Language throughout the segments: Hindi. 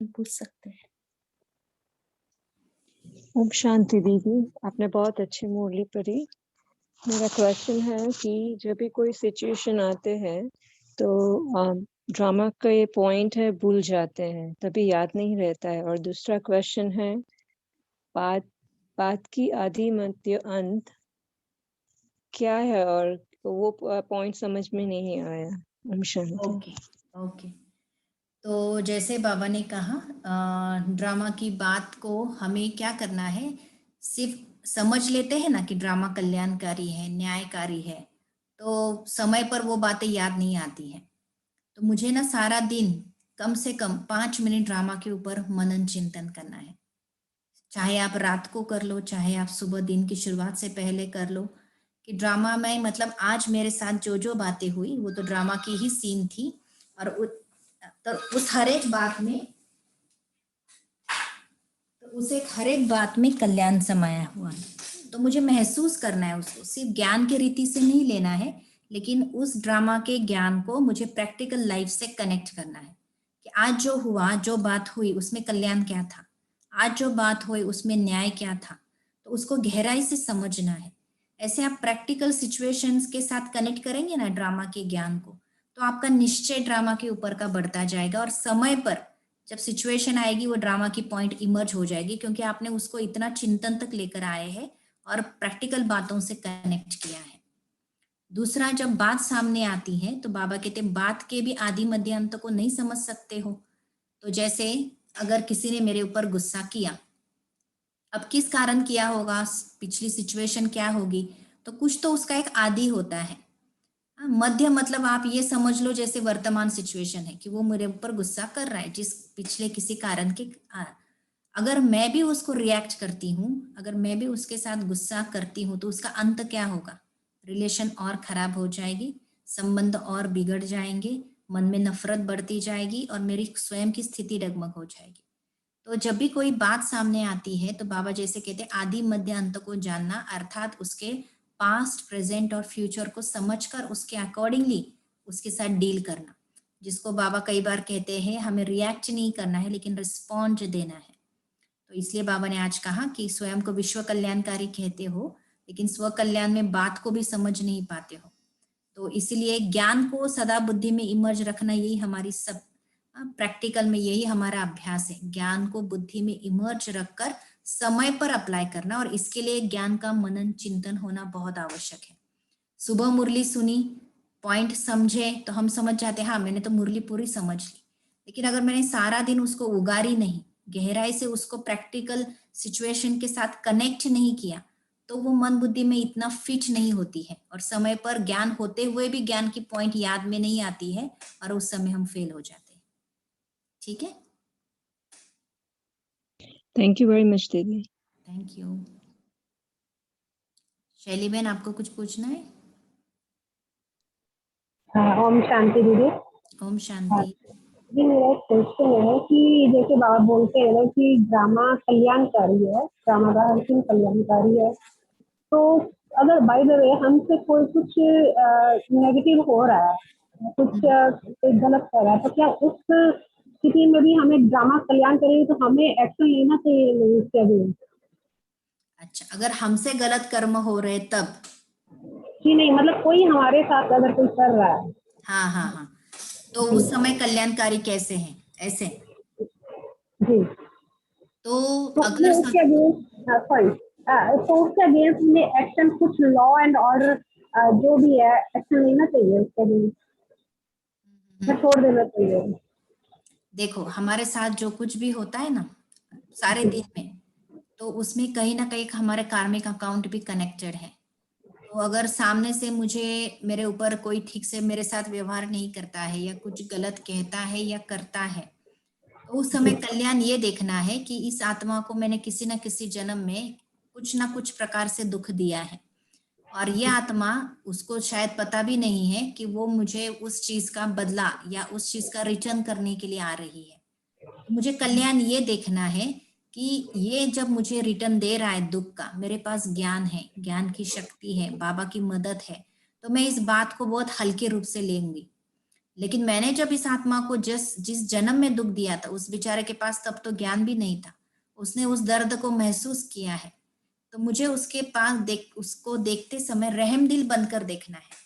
पूछ सकते हैं। ओम शांति दीदी, आपने बहुत अच्छी मुरली पढ़ी। मेरा क्वेश्चन है कि जब भी कोई सिचुएशन आते हैं तो ड्रामा का ये पॉइंट है भूल जाते हैं, तभी याद नहीं रहता है। और दूसरा क्वेश्चन है बात बात की आदि मध्य अंत क्या है, और वो पॉइंट समझ में नहीं आया। ओम शांति। ओके ओके, तो जैसे बाबा ने कहा ड्रामा की बात को हमें क्या करना है, सिर्फ समझ लेते हैं ना कि ड्रामा कल्याणकारी है, न्यायकारी है, तो समय पर वो बातें याद नहीं आती हैं। तो मुझे ना सारा दिन कम से कम 5 मिनट ड्रामा के ऊपर मनन चिंतन करना है। चाहे आप रात को कर लो, चाहे आप सुबह दिन की शुरुआत से पहले कर लो, कि ड्रामा में मतलब आज मेरे साथ जो जो बातें हुई वो तो ड्रामा की ही सीन थी, और तो उस हर एक बात में हर एक बात में कल्याण समाया हुआ है। तो मुझे महसूस करना है उसको, सिर्फ ज्ञान की रीति से नहीं लेना है, लेकिन उस ड्रामा के ज्ञान को मुझे प्रैक्टिकल लाइफ से कनेक्ट करना है कि आज जो हुआ, जो बात हुई उसमें कल्याण क्या था, आज जो बात हुई उसमें न्याय क्या था, तो उसको गहराई से समझना है। ऐसे आप प्रैक्टिकल सिचुएशंस के साथ कनेक्ट करेंगे ना ड्रामा के ज्ञान को, तो आपका निश्चय ड्रामा के ऊपर का बढ़ता जाएगा, और समय पर जब सिचुएशन आएगी वो ड्रामा की पॉइंट इमर्ज हो जाएगी, क्योंकि आपने उसको इतना चिंतन तक लेकर आए हैं और प्रैक्टिकल बातों से कनेक्ट किया है। दूसरा, जब बात सामने आती है तो बाबा कहते हैं बात के भी आदि मध्य अंत को नहीं समझ सकते हो। तो जैसे अगर किसी ने मेरे ऊपर गुस्सा किया, अब किस कारण किया होगा, पिछली सिचुएशन क्या होगी, तो कुछ तो उसका एक आदि होता है। मध्य मतलब आप ये समझ लो जैसे वर्तमान सिचुएशन है कि वो मेरे ऊपर गुस्सा कर रहा है जिस पिछले किसी कारण के। अगर मैं भी उसको रिएक्ट करती हूँ, अगर मैं भी उसके साथ गुस्सा करती हूँ, तो उसका अंत क्या होगा, रिलेशन और खराब हो जाएगी, संबंध और बिगड़ जाएंगे, मन में नफरत बढ़ती जाएगी और मेरी स्वयं की स्थिति डगमग हो जाएगी। तो जब भी कोई बात सामने आती है तो बाबा जैसे कहते हैं आदि मध्य अंत को जानना, अर्थात उसके पास्ट, प्रेजेंट और फ्यूचर को समझकर उसके अकॉर्डिंगली उसके साथ डील करना, जिसको बाबा कई बार कहते हैं हमें रिएक्ट नहीं करना है लेकिन रिस्पॉन्ड देना है। तो इसलिए बाबा ने आज कहा कि स्वयं को विश्व कल्याणकारी कहते हो लेकिन स्व कल्याण में बात को भी समझ नहीं पाते हो। तो इसलिए ज्ञान को सदा बुद्धि में इमर्ज रखना, यही हमारी सब प्रैक्टिकल में यही हमारा अभ्यास है, ज्ञान को बुद्धि में इमर्ज रखकर समय पर अप्लाई करना, और इसके लिए ज्ञान का मनन चिंतन होना बहुत आवश्यक है। सुबह मुरली सुनी, पॉइंट समझे तो हम समझ जाते हैं हाँ मैंने तो मुरली पूरी समझ ली, लेकिन अगर मैंने सारा दिन उसको उगारी नहीं, गहराई से उसको प्रैक्टिकल सिचुएशन के साथ कनेक्ट नहीं किया, तो वो मन बुद्धि में इतना फिट नहीं होती है, और समय पर ज्ञान होते हुए भी ज्ञान की पॉइंट याद में नहीं आती है, और उस समय हम फेल हो जाते हैं। ठीक है, थैंक यू वेरी मच दीदी। Thank you. शैली बहन, आपको कुछ पूछना है? ओम शांति दीदी। ओम शांति। जी, मेरा एक क्वेश्चन है कि जैसे बाबा बोलते हैं ना कि ड्रामा कल्याणकारी है, ड्रामा का हर सीन कल्याणकारी है, तो अगर बाय द वे हमसे कोई कुछ नेगेटिव हो रहा है, कुछ कोई गलत कर रहा है, तो क्या उस स्थिति में भी हमें ड्रामा कल्याण करेगी तो हमें एक्शन लेना चाहिए नहीं उसके अभी? अच्छा, अगर हमसे गलत कर्म हो रहे तब? जी नहीं, मतलब कोई हमारे साथ अगर कोई कर रहा है। हाँ हाँ हाँ, तो उस समय कल्याणकारी कैसे हैं, ऐसे? जी, तो तो अगर उसके अगेंस्ट सॉरी, तो उसके अगेंस्ट में एक्शन, कुछ लॉ एंड ऑर्डर जो भी है एक्शन लेना चाहिए उसके अगेंस्ट, या छोड़ देना चाहिए? देखो, हमारे साथ जो कुछ भी होता है ना सारे दिन में, तो उसमें कहीं ना कहीं हमारे कार्मिक अकाउंट भी कनेक्टेड है। तो अगर सामने से मुझे मेरे ऊपर कोई ठीक से मेरे साथ व्यवहार नहीं करता है या कुछ गलत कहता है या करता है, तो उस समय कल्याण ये देखना है कि इस आत्मा को मैंने किसी न किसी जन्म में कुछ ना कुछ प्रकार से दुख दिया है, और ये आत्मा उसको शायद पता भी नहीं है कि वो मुझे उस चीज का बदला या उस चीज का रिटर्न करने के लिए आ रही है। तो मुझे कल्याण ये देखना है कि ये जब मुझे रिटर्न दे रहा है दुख का, मेरे पास ज्ञान है, ज्ञान की शक्ति है, बाबा की मदद है, तो मैं इस बात को बहुत हल्के रूप से लेंगी। लेकिन मैंने जब इस आत्मा को जिस जन्म में दुख दिया था, उस बेचारे के पास तब तो ज्ञान भी नहीं था, उसने उस दर्द को महसूस किया है, तो मुझे उसके पास उसको देखते समय रहम दिल बनकर देखना है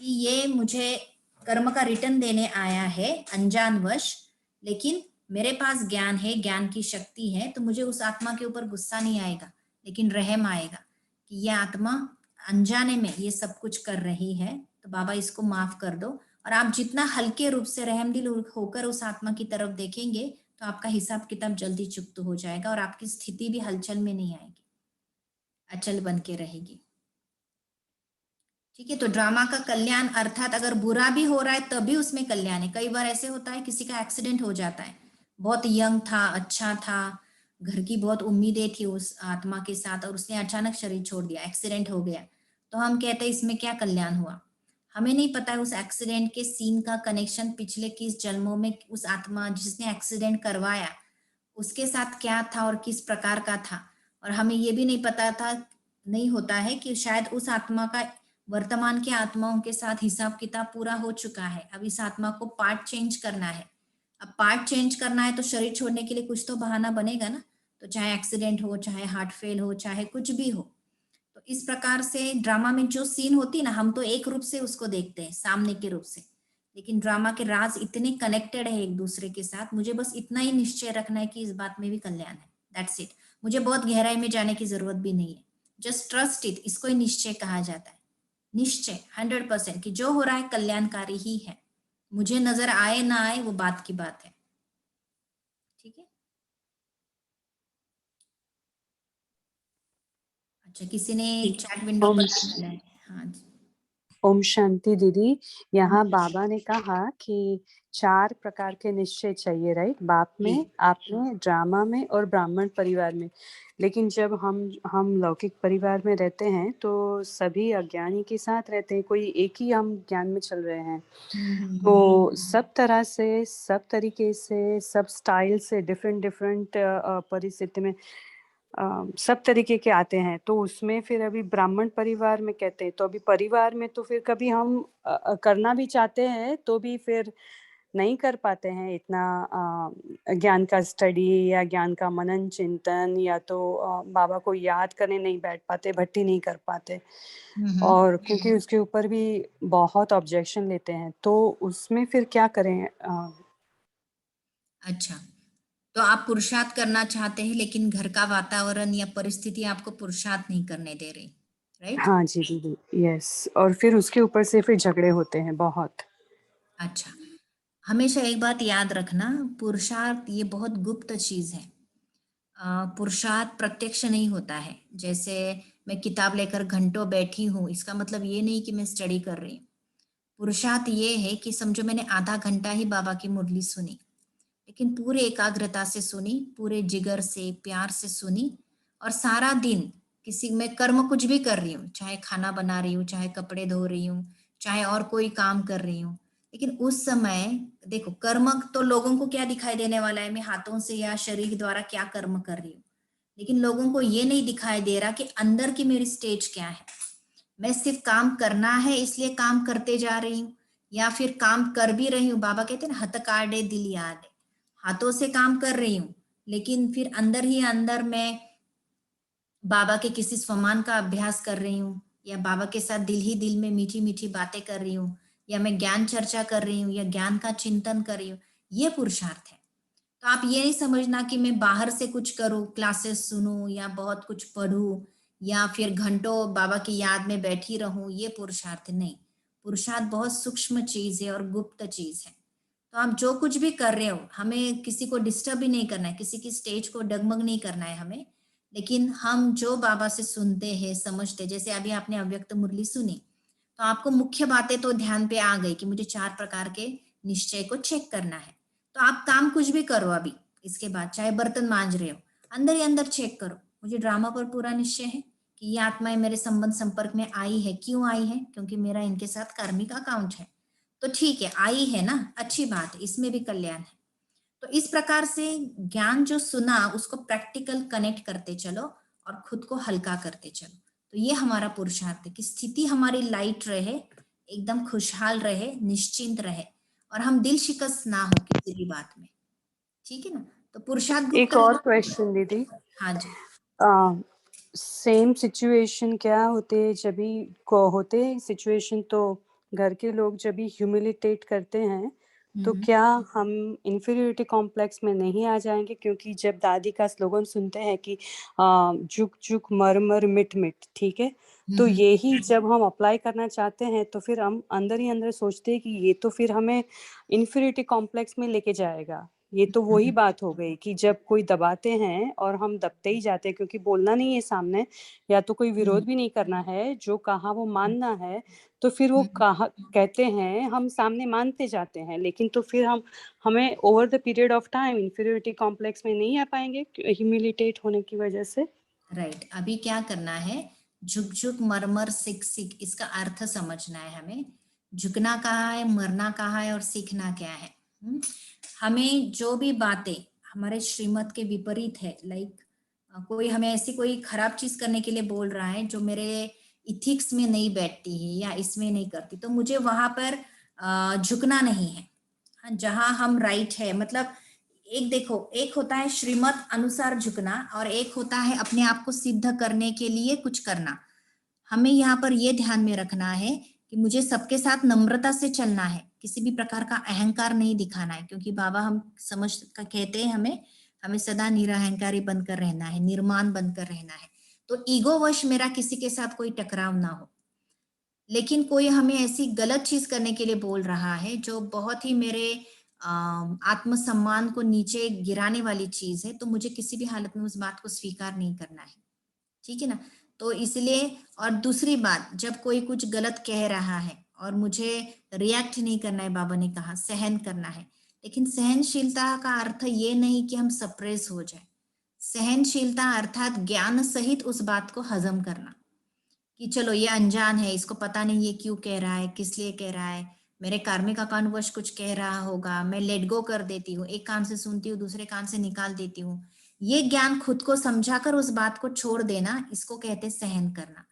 कि ये मुझे कर्म का रिटर्न देने आया है अनजानवश, लेकिन मेरे पास ज्ञान है, ज्ञान की शक्ति है, तो मुझे उस आत्मा के ऊपर गुस्सा नहीं आएगा, लेकिन रहम आएगा कि ये आत्मा अनजाने में ये सब कुछ कर रही है, तो बाबा इसको माफ कर दो। और आप जितना हल्के रूप से रहमदिल होकर उस आत्मा की तरफ देखेंगे, तो आपका हिसाब किताब जल्दी चुकता हो जाएगा और आपकी स्थिति भी हलचल में नहीं आएगी, अचल बन के रहेगी। ठीक है, तो ड्रामा का कल्याण अर्थात अगर बुरा भी हो रहा है तभी उसमें कल्याण है। कई बार ऐसे होता है किसी का एक्सीडेंट हो जाता है, बहुत यंग था, अच्छा था, घर की बहुत उम्मीदें थी उस आत्मा के साथ, और उसने अचानक शरीर छोड़ दिया, एक्सीडेंट हो गया, तो हम कहते हैं इसमें क्या कल्याण हुआ। हमें नहीं पता है उस एक्सीडेंट के सीन का कनेक्शन पिछले किस जन्मों में उस आत्मा जिसने एक्सीडेंट करवाया उसके साथ क्या था और किस प्रकार का था। और हमें ये भी नहीं पता था, नहीं होता है कि शायद उस आत्मा का वर्तमान के आत्माओं के साथ हिसाब किताब पूरा हो चुका है, अब इस आत्मा को पार्ट चेंज करना है। अब पार्ट चेंज करना है तो शरीर छोड़ने के लिए कुछ तो बहाना बनेगा ना, तो चाहे एक्सीडेंट हो, चाहे हार्ट फेल हो, चाहे कुछ भी हो। तो इस प्रकार से ड्रामा में जो सीन होती है ना, हम तो एक रूप से उसको देखते हैं, सामने के रूप से, लेकिन ड्रामा के राज इतने कनेक्टेड है एक दूसरे के साथ। मुझे बस इतना ही निश्चय रखना है कि इस बात में भी कल्याण है, दैट्स इट। मुझे बहुत गहराई में जाने की जरूरत भी नहीं है, जस्ट ट्रस्ट इट, इसको ही निश्चय कहा जाता है। निश्चय 100% कि जो हो रहा है कल्याणकारी ही है, मुझे नजर आए ना आए वो बात की बात है। ठीक है, अच्छा, किसी ने चैट विंडो पर डाला है। हाँ जी, ओम शांति दीदी। यहाँ बाबा ने कहा कि 4 प्रकार के निश्चय चाहिए, राइट? बाप में, आप में, ड्रामा में और ब्राह्मण परिवार में। लेकिन जब हम लौकिक परिवार में रहते हैं तो सभी अज्ञानी के साथ रहते हैं, कोई एक ही हम ज्ञान में चल रहे हैं। तो सब तरह से, सब तरीके से, सब स्टाइल से, डिफरेंट परिस्थिति में सब तरीके के आते हैं। तो उसमें फिर अभी ब्राह्मण परिवार में कहते हैं, तो अभी परिवार में तो फिर कभी हम करना भी चाहते हैं तो भी फिर नहीं कर पाते हैं इतना ज्ञान का स्टडी या ज्ञान का मनन चिंतन, या तो बाबा को याद करने नहीं बैठ पाते, भट्टी नहीं कर पाते, और क्योंकि उसके ऊपर भी बहुत ऑब्जेक्शन लेते हैं, तो उसमें फिर क्या करें? अच्छा, तो आप पुरुषार्थ करना चाहते हैं लेकिन घर का वातावरण या परिस्थिति आपको पुरुषार्थ नहीं करने दे रही, राइट? हाँ जी दीदी, यस। और फिर उसके ऊपर से फिर झगड़े होते हैं बहुत। अच्छा, हमेशा एक बात याद रखना, पुरुषार्थ ये बहुत गुप्त चीज है। पुरुषार्थ प्रत्यक्ष नहीं होता है। जैसे मैं किताब लेकर घंटों बैठी हूँ, इसका मतलब ये नहीं कि मैं स्टडी कर रही हूँ। पुरुषार्थ ये है कि समझो मैंने आधा घंटा ही बाबा की मुरली सुनी, लेकिन पूरे एकाग्रता से सुनी, पूरे जिगर से, प्यार से सुनी, और सारा दिन किसी मैं कर्म कुछ भी कर रही हूँ, चाहे खाना बना रही हूँ, चाहे कपड़े धो रही हूँ, चाहे और कोई काम कर रही हूँ, लेकिन उस समय देखो कर्म तो लोगों को क्या दिखाई देने वाला है, मैं हाथों से या शरीर द्वारा क्या कर्म कर रही हूँ, लेकिन लोगों को ये नहीं दिखाई दे रहा कि अंदर की मेरी स्टेज क्या है। मैं सिर्फ काम करना है इसलिए काम करते जा रही हूँ, या फिर काम कर भी रही हूँ, बाबा कहते हैं ना, हथ काटे दिल याद है, हाथों से काम कर रही हूँ लेकिन फिर अंदर ही अंदर मैं बाबा के किसी स्वमान का अभ्यास कर रही हूँ, या बाबा के साथ दिल ही दिल में मीठी मीठी बातें कर रही हूँ, या मैं ज्ञान चर्चा कर रही हूँ, या ज्ञान का चिंतन कर रही हूँ, ये पुरुषार्थ है। तो आप ये नहीं समझना कि मैं बाहर से कुछ करूँ, क्लासेस सुनूं या बहुत कुछ पढ़ूं या फिर घंटों बाबा की याद में बैठी रहूं, ये पुरुषार्थ नहीं। पुरुषार्थ बहुत सूक्ष्म चीज है और गुप्त चीज है। तो आप जो कुछ भी कर रहे हो, हमें किसी को डिस्टर्ब भी नहीं करना है, किसी की स्टेज को डगमग नहीं करना है हमें, लेकिन हम जो बाबा से सुनते हैं, समझते, जैसे अभी आपने अव्यक्त मुरली सुनी, तो आपको मुख्य बातें तो ध्यान पे आ गई कि मुझे 4 प्रकार के निश्चय को चेक करना है। तो आप काम कुछ भी करो अभी, इसके बाद चाहे बर्तन मांज रहे हो, अंदर ही अंदर चेक करो, मुझे ड्रामा पर पूरा निश्चय है कि ये आत्माएं मेरे संबंध संपर्क में आई है, क्यों आई है, क्योंकि मेरा इनके साथ कार्मिक अकाउंट है, तो ठीक है, आई है ना, अच्छी बात है, इसमें भी कल्याण है। तो इस प्रकार से ज्ञान जो सुना उसको प्रैक्टिकल कनेक्ट करते चलो और खुद को हल्का करते चलो। तो ये हमारा पुरुषार्थ है कि स्थिति हमारी लाइट रहे, एकदम खुशहाल रहे, निश्चिंत रहे, और हम दिल शिकस्त ना हो किसी भी बात में, ठीक है ना। तो पुरुषार्थ खूब एक और करना। क्वेश्चन दीदी, हाँ जी। सेम सिचुएशन क्या होते जब भी को होते सिचुएशन, तो घर के लोग जब भी ह्यूमिलिटेट करते हैं तो क्या हम इन्फीरियरिटी कॉम्प्लेक्स में नहीं आ जाएंगे? क्योंकि जब दादी का स्लोगन सुनते हैं कि झुक झुक मर मर मिट मिट, ठीक है, तो यही जब हम अप्लाई करना चाहते हैं तो फिर हम अंदर ही अंदर सोचते हैं कि ये तो फिर हमें इन्फीरियरिटी कॉम्प्लेक्स में लेके जाएगा। ये तो वही बात हो गई कि जब कोई दबाते हैं और हम दबते ही जाते हैं, क्योंकि बोलना नहीं है सामने, या तो कोई विरोध भी नहीं करना है, जो कहा वो मानना है, तो फिर वो कहा कहते हैं हम सामने मानते जाते हैं, लेकिन तो फिर हमें over the period of time inferiority complex में नहीं आ पाएंगे ह्यूमिलिटेट होने की वजह से। राइट। अभी क्या करना है, झुक झुक मर मर सिक सिक, इसका अर्थ समझना है हमें। झुकना कहाँ है, मरना कहाँ है और सीखना क्या है। हमें जो भी बातें हमारे श्रीमत के विपरीत है, लाइक कोई हमें ऐसी कोई खराब चीज करने के लिए बोल रहा है जो मेरे इथिक्स में नहीं बैठती है या इसमें नहीं करती, तो मुझे वहां पर झुकना नहीं है। हाँ, जहां हम राइट है, मतलब एक देखो, एक होता है श्रीमत अनुसार झुकना और एक होता है अपने आप को सिद्ध करने के लिए कुछ करना। हमें यहाँ पर ये ध्यान में रखना है कि मुझे सबके साथ नम्रता से चलना है, किसी भी प्रकार का अहंकार नहीं दिखाना है, क्योंकि बाबा हम समझ का कहते हैं हमें सदा निरअहंकारी बनकर रहना है, निर्माण बनकर रहना है। तो ईगो वश मेरा किसी के साथ कोई टकराव ना हो। लेकिन कोई हमें ऐसी गलत चीज करने के लिए बोल रहा है जो बहुत ही मेरे आत्मसम्मान को नीचे गिराने वाली चीज है, तो मुझे किसी भी हालत में उस बात को स्वीकार नहीं करना है, ठीक है ना। तो इसलिए, और दूसरी बात, जब कोई कुछ गलत कह रहा है और मुझे रिएक्ट नहीं करना है, बाबा ने कहा सहन करना है, लेकिन सहनशीलता का अर्थ ये नहीं कि हम सप्रेस हो जाए। सहनशीलता अर्थात ज्ञान सहित उस बात को हजम करना, कि चलो ये अनजान है, इसको पता नहीं ये क्यों कह रहा है, किस लिए कह रहा है, मेरे कार्मिक अकाउंटवश कुछ कह रहा होगा, मैं लेट गो कर देती हूँ, एक कान से सुनती हूँ दूसरे कान से निकाल देती हूँ। ये ज्ञान खुद को समझाकर उस बात को छोड़ देना, इसको कहते सहन करना।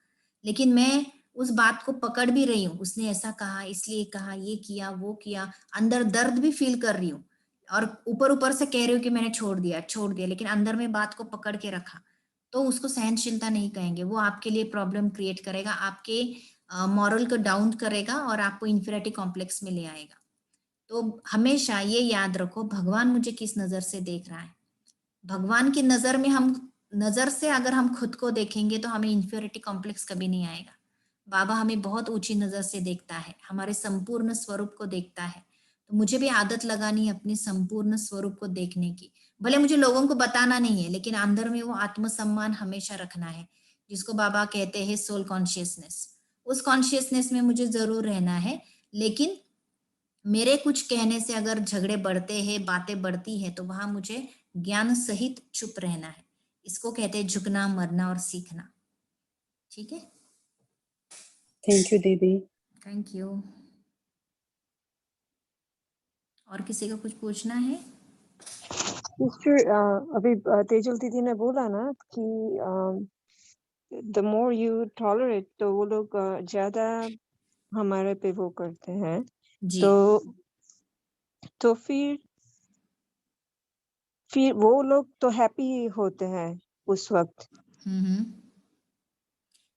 लेकिन मैं उस बात को पकड़ भी रही हूँ, उसने ऐसा कहा, इसलिए कहा, ये किया वो किया, अंदर दर्द भी फील कर रही हूँ और ऊपर ऊपर से कह रही हूँ कि मैंने छोड़ दिया, लेकिन अंदर में बात को पकड़ के रखा, तो उसको सहनशीलता नहीं कहेंगे। वो आपके लिए प्रॉब्लम क्रिएट करेगा, आपके मॉरल को डाउन करेगा और आपको इंफीरियरिटी कॉम्प्लेक्स में ले आएगा। तो हमेशा ये याद रखो, भगवान मुझे किस नजर से देख रहा है। भगवान की नजर में नजर से अगर हम खुद को देखेंगे तो हमें इंफीरियरिटी कॉम्प्लेक्स कभी नहीं आएगा। बाबा हमें बहुत ऊंची नजर से देखता है, हमारे संपूर्ण स्वरूप को देखता है। तो मुझे भी आदत लगानी है अपने संपूर्ण स्वरूप को देखने की। भले मुझे लोगों को बताना नहीं है, लेकिन अंदर में वो आत्मसम्मान हमेशा रखना है, जिसको बाबा कहते हैं सोल कॉन्शियसनेस। उस कॉन्शियसनेस में मुझे जरूर रहना है, लेकिन मेरे कुछ कहने से अगर झगड़े बढ़ते हैं, बातें बढ़ती है, तो वहां मुझे ज्ञान सहित चुप रहना है। इसको कहते हैं झुकना, मरना और सीखना। ठीक है, थैंक यू दीदी। Thank you. और किसी को कुछ पूछना है? सिस्टर, अभी तेजल दीदी ने बोला ना कि द मोर यू टॉलरेट, तो वो लोग ज्यादा हमारे पे वो करते हैं, जी। तो फिर वो लोग तो हैप्पी होते हैं उस वक्त।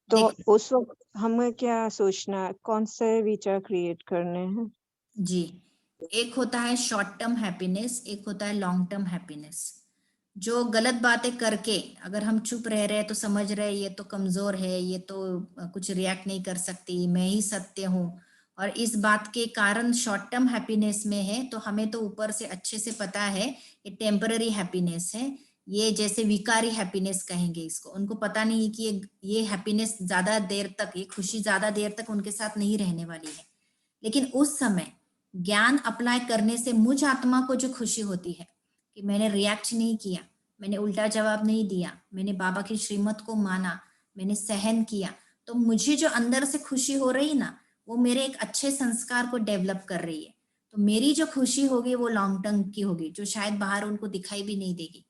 तो देखो उस वक्त हमें क्या सोचना, कौन से विचार क्रिएट करने हैं? जी, एक होता है शॉर्ट टर्म हैप्पीनेस, एक होता है लॉन्ग टर्म हैप्पीनेस। जो गलत बातें करके अगर हम चुप रह रहे हैं तो समझ रहे हैं ये तो कमजोर है, ये तो कुछ रिएक्ट नहीं कर सकती, मैं ही सत्य हूँ, और इस बात के कारण शॉर्ट टर्म हैप्पीनेस में है, तो हमें तो ऊपर से अच्छे से पता है ये टेम्पररी हैप्पीनेस है। ये जैसे विकारी हैप्पीनेस कहेंगे इसको। उनको पता नहीं कि ये हैप्पीनेस ज्यादा देर तक, ये खुशी ज्यादा देर तक उनके साथ नहीं रहने वाली है। लेकिन उस समय ज्ञान अप्लाई करने से मुझ आत्मा को जो खुशी होती है कि मैंने रिएक्ट नहीं किया, मैंने उल्टा जवाब नहीं दिया, मैंने बाबा की श्रीमत को माना, मैंने सहन किया, तो मुझे जो अंदर से खुशी हो रही ना, वो मेरे एक अच्छे संस्कार को डेवलप कर रही है। तो मेरी जो खुशी होगी वो लॉन्ग टर्म की होगी, जो शायद बाहर उनको दिखाई भी नहीं देगी।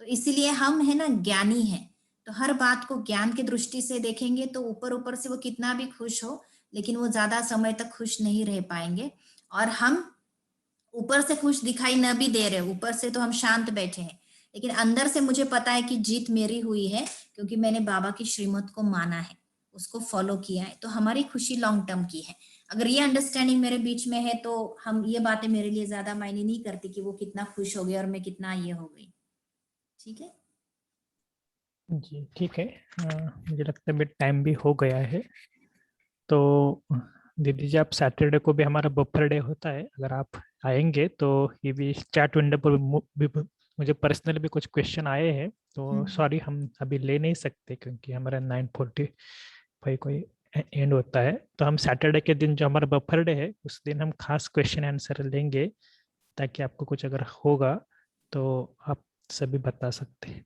तो इसीलिए हम है ना ज्ञानी हैं, तो हर बात को ज्ञान की दृष्टि से देखेंगे, तो ऊपर ऊपर से वो कितना भी खुश हो, लेकिन वो ज्यादा समय तक खुश नहीं रह पाएंगे। और हम ऊपर से खुश दिखाई न भी दे रहे, ऊपर से तो हम शांत बैठे हैं, लेकिन अंदर से मुझे पता है कि जीत मेरी हुई है, क्योंकि मैंने बाबा की श्रीमत को माना है, उसको फॉलो किया है, तो हमारी खुशी लॉन्ग टर्म की है। अगर ये अंडरस्टैंडिंग मेरे बीच में है तो हम ये बातें मेरे लिए ज्यादा मायने नहीं करती कि वो कितना खुश हो गया और मैं कितना ये हो गई। ठीक है जी ठीक है। मुझे लगता है टाइम भी हो गया है, तो दीदी जी आप सैटरडे को भी हमारा बफर डे होता है, अगर आप आएंगे तो ये भी चैट विंडो पर मुझे पर्सनली भी कुछ क्वेश्चन आए हैं, तो सॉरी हम अभी ले नहीं सकते क्योंकि हमारा 9:45 कोई एंड होता है। तो हम सैटरडे के दिन जो हमारा बफर डे है उस दिन हम खास क्वेश्चन आंसर लेंगे, ताकि आपको कुछ अगर होगा तो आप सभी बता सकते हैं।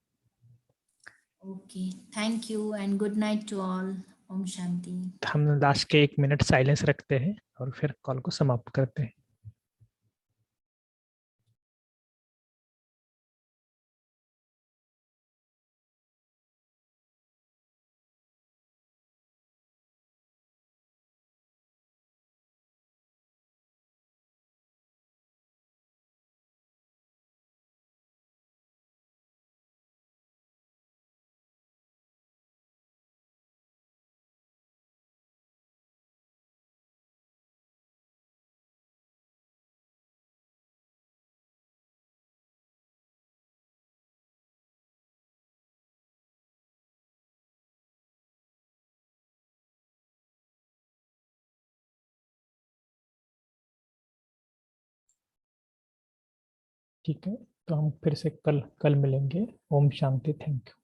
Okay, thank you and good night to all. ओम शांति। हम लास्ट के 1 मिनट साइलेंस रखते हैं और फिर कॉल को समाप्त करते हैं। ठीक है, तो हम फिर से कल मिलेंगे। ओम शांति। Thank you.